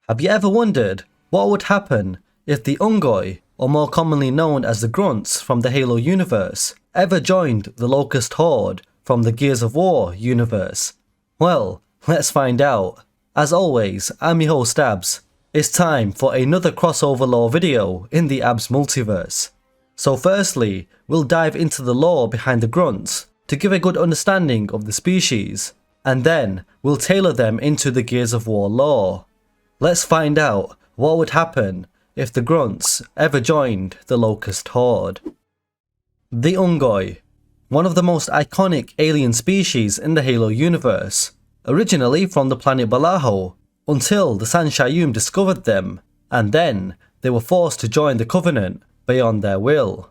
Have you ever wondered what would happen if the Unggoy, or more commonly known as the Grunts from the Halo universe, ever joined the Locust Horde from the Gears of War universe? Well, let's find out. As always, I'm your host Abz. It's time for another crossover lore video in the Abz multiverse. So firstly, we'll dive into the lore behind the Grunts to give a good understanding of the species, and then we'll tailor them into the Gears of War lore. Let's find out what would happen if the Grunts ever joined the Locust Horde. The Unggoy, one of the most iconic alien species in the Halo universe, originally from the planet Balaho, until the Sanshayum discovered them, and then they were forced to join the Covenant beyond their will.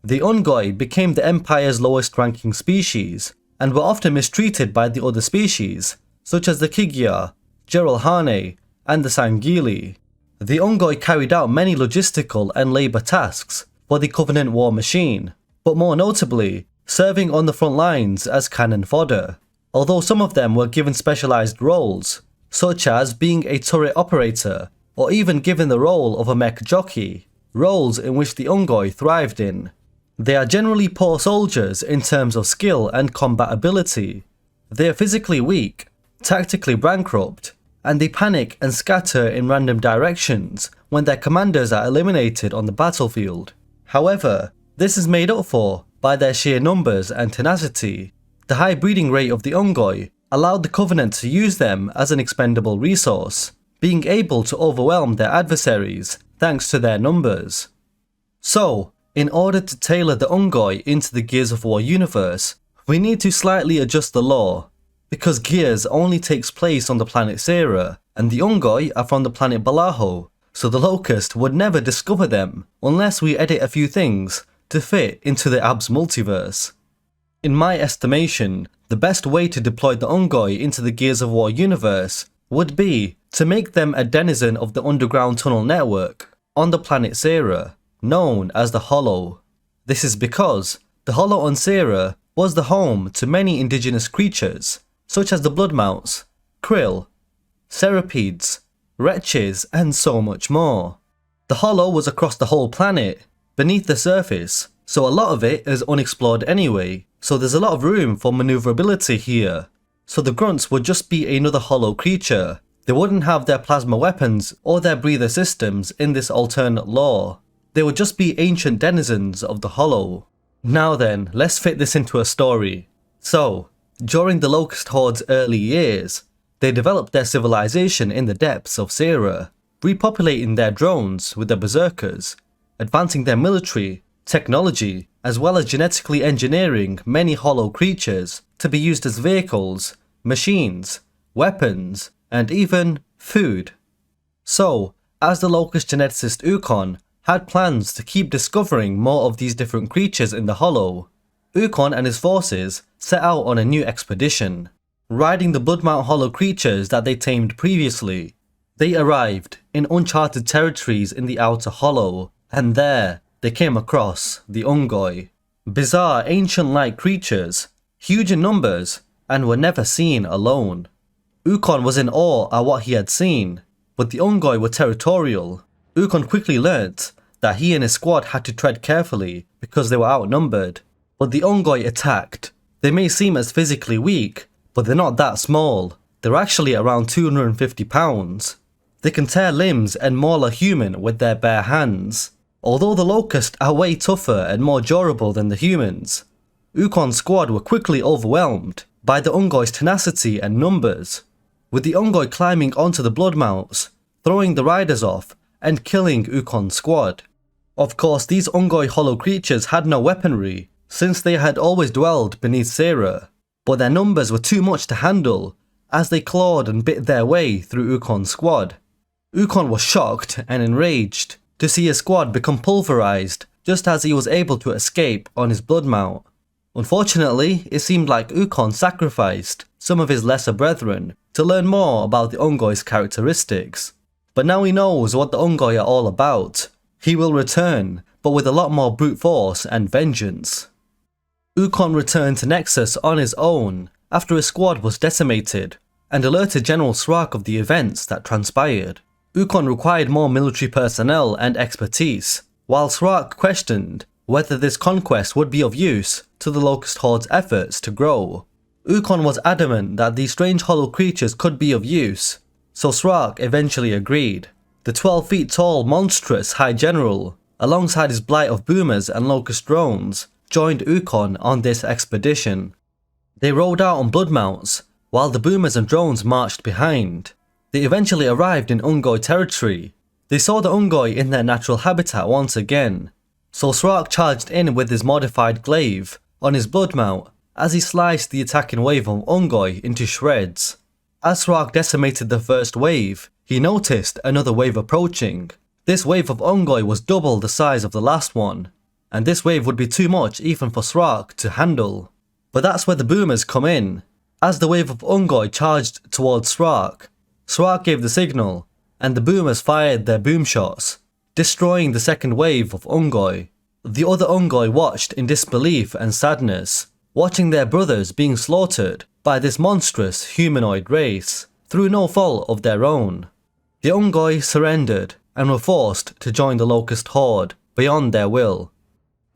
The Unggoy became the Empire's lowest ranking species, and were often mistreated by the other species, such as the Kigia, Geralhane, and the Sangili. The Unggoy carried out many logistical and labour tasks for the Covenant war machine, but more notably, serving on the front lines as cannon fodder, although some of them were given specialised roles, such as being a turret operator, or even given the role of a mech jockey, roles in which the Unggoy thrived in. They are generally poor soldiers in terms of skill and combat ability. They are physically weak, tactically bankrupt, and they panic and scatter in random directions when their commanders are eliminated on the battlefield. However, this is made up for by their sheer numbers and tenacity. The high breeding rate of the Unggoy allowed the Covenant to use them as an expendable resource, being able to overwhelm their adversaries thanks to their numbers. So, in order to tailor the Unggoy into the Gears of War universe, we need to slightly adjust the lore, because Gears only takes place on the planet Sera, and the Unggoy are from the planet Balaho, so the Locust would never discover them unless we edit a few things to fit into the Abz multiverse. In my estimation, the best way to deploy the Unggoy into the Gears of War universe would be to make them a denizen of the underground tunnel network on the planet Sera, known as the Hollow. This is because the Hollow on Sera was the home to many indigenous creatures, such as the Bloodmounts, Krill, Cerapedes, Wretches, and so much more. The Hollow was across the whole planet, beneath the surface, so a lot of it is unexplored anyway, so there's a lot of room for maneuverability here. So the Grunts would just be another Hollow creature. They wouldn't have their plasma weapons or their breather systems in this alternate lore. They would just be ancient denizens of the Hollow. Now then, let's fit this into a story. So, during the Locust Horde's early years, they developed their civilization in the depths of Sera, repopulating their drones with their berserkers, advancing their military, technology, as well as genetically engineering many Hollow creatures to be used as vehicles, machines, weapons, and even food. So, as the Locust geneticist Ukon had plans to keep discovering more of these different creatures in the Hollow, Ukon and his forces set out on a new expedition. Riding the Bloodmount Hollow creatures that they tamed previously, they arrived in uncharted territories in the Outer Hollow, and there they came across the Unggoy. Bizarre ancient-like creatures, huge in numbers, and were never seen alone. Ukon was in awe at what he had seen, but the Unggoy were territorial. Ukon quickly learnt that he and his squad had to tread carefully because they were outnumbered. But the Unggoy attacked. They may seem as physically weak, but they're not that small. They're actually around 250 pounds. They can tear limbs and maul a human with their bare hands. Although the Locust are way tougher and more durable than the humans, Ukon's squad were quickly overwhelmed by the Unggoy's tenacity and numbers, with the Unggoy climbing onto the Bloodmounts, throwing the riders off, and killing Ukon's squad. Of course, these Unggoy Hollow creatures had no weaponry, since they had always dwelled beneath Sera, but their numbers were too much to handle as they clawed and bit their way through Ukon's squad. Ukon was shocked and enraged to see his squad become pulverized just as he was able to escape on his Bloodmount. Unfortunately, it seemed like Ukon sacrificed some of his lesser brethren to learn more about the Unggoy's characteristics. But now he knows what the Unggoy are all about. He will return, but with a lot more brute force and vengeance. Ukon returned to Nexus on his own after his squad was decimated, and alerted General Srark of the events that transpired. Ukon required more military personnel and expertise, while Srark questioned whether this conquest would be of use to the Locust Horde's efforts to grow. Ukon was adamant that these strange hollow creatures could be of use, so Srark eventually agreed. The 12 feet tall monstrous High General, alongside his blight of boomers and locust drones, joined Ukon on this expedition. They rode out on blood mounts, while the boomers and drones marched behind. They eventually arrived in Unggoy territory. They saw the Unggoy in their natural habitat once again, so Srark charged in with his modified glaive on his blood mount as he sliced the attacking wave of Unggoy into shreds. As Srark decimated the first wave, he noticed another wave approaching. This wave of Unggoy was double the size of the last one, and this wave would be too much even for Srark to handle. But that's where the boomers come in. As the wave of Unggoy charged towards Srark, Srark gave the signal, and the boomers fired their boom shots, destroying the second wave of Unggoy. The other Unggoy watched in disbelief and sadness, watching their brothers being slaughtered by this monstrous humanoid race, through no fault of their own. The Unggoy surrendered and were forced to join the Locust Horde beyond their will.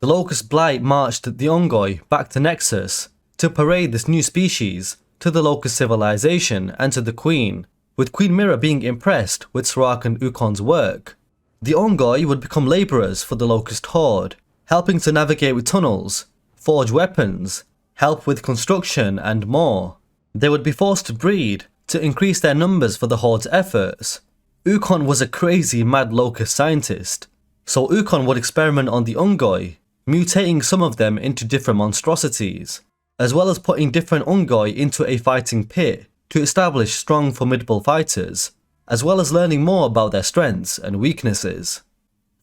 The Locust Blight marched the Unggoy back to Nexus to parade this new species to the Locust civilization and to the Queen, with Queen Mira being impressed with Srark and Ukon's work. The Unggoy would become labourers for the Locust Horde, helping to navigate with tunnels, forge weapons, help with construction and more. They would be forced to breed to increase their numbers for the Horde's efforts. Ukon was a crazy mad locust scientist, so Ukon would experiment on the Unggoy, mutating some of them into different monstrosities, as well as putting different Unggoy into a fighting pit to establish strong formidable fighters, as well as learning more about their strengths and weaknesses.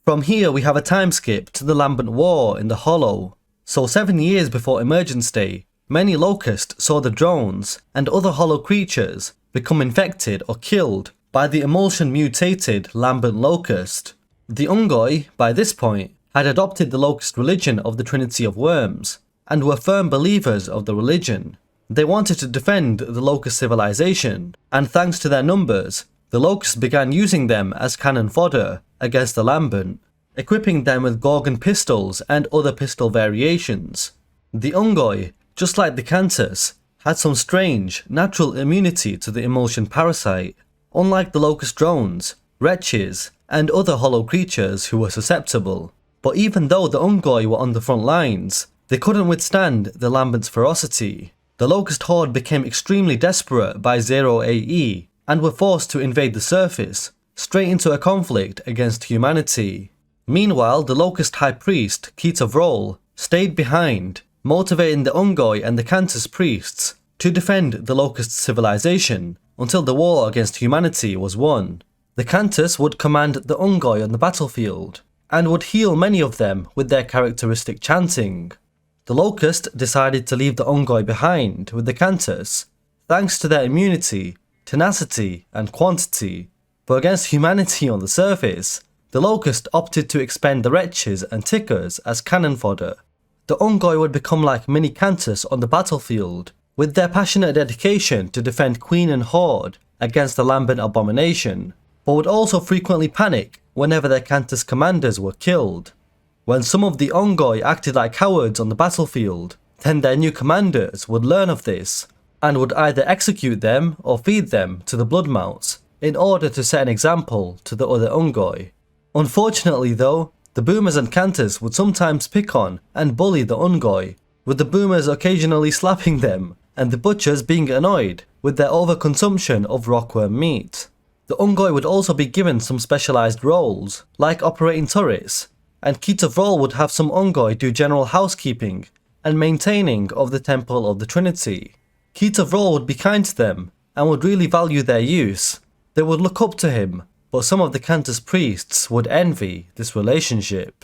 From here we have a time skip to the Lambent War in the Hollow. So 7 years before Emergence Day, many Locusts saw the drones and other hollow creatures become infected or killed by the emulsion mutated Lambent Locust. The Unggoy, by this point, had adopted the Locust religion of the Trinity of Worms, and were firm believers of the religion. They wanted to defend the Locust civilization, and thanks to their numbers, the Locusts began using them as cannon fodder against the Lambent, equipping them with Gorgon pistols and other pistol variations. The Unggoy, just like the Cantus, had some strange, natural immunity to the emulsion parasite, unlike the Locust drones, wretches, and other hollow creatures who were susceptible. But even though the Unggoy were on the front lines, they couldn't withstand the Lambent's ferocity. The Locust Horde became extremely desperate by 0 AE, and were forced to invade the surface, straight into a conflict against humanity. Meanwhile, the Locust High Priest, Keitavrol, stayed behind, motivating the Unggoy and the Cantus priests to defend the Locust civilization until the war against humanity was won. The Cantus would command the Unggoy on the battlefield, and would heal many of them with their characteristic chanting. The Locust decided to leave the Unggoy behind with the Cantus, thanks to their immunity, tenacity, and quantity. But against humanity on the surface, the Locust opted to expend the wretches and tickers as cannon fodder. The Unggoy would become like mini Cantus on the battlefield, with their passionate dedication to defend Queen and Horde against the Lambent abomination, but would also frequently panic whenever their Cantus commanders were killed. When some of the Unggoy acted like cowards on the battlefield, then their new commanders would learn of this, and would either execute them or feed them to the Bloodmounts, in order to set an example to the other Unggoy. Unfortunately though, the Boomers and Cantus would sometimes pick on and bully the Unggoy, with the Boomers occasionally slapping them, and the Butchers being annoyed with their overconsumption of rockworm meat. The Unggoy would also be given some specialised roles, like operating turrets, and Keitavrol would have some Unggoy do general housekeeping and maintaining of the Temple of the Trinity. Keitavrol would be kind to them, and would really value their use. They would look up to him, but some of the Cantus priests would envy this relationship.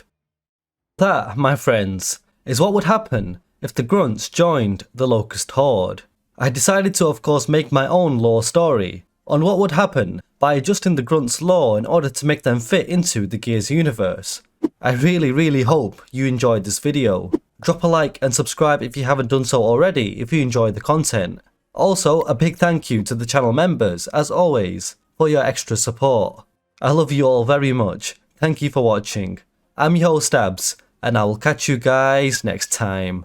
That, my friends, is what would happen if the Grunts joined the Locust Horde. I decided to of course make my own lore story on what would happen by adjusting the Grunts' lore in order to make them fit into the Gears universe. I really hope you enjoyed this video. Drop a like and subscribe if you haven't done so already if you enjoyed the content. Also, a big thank you to the channel members, as always, for your extra support. I love you all very much. Thank you for watching. I'm your host Abz, and I will catch you guys next time.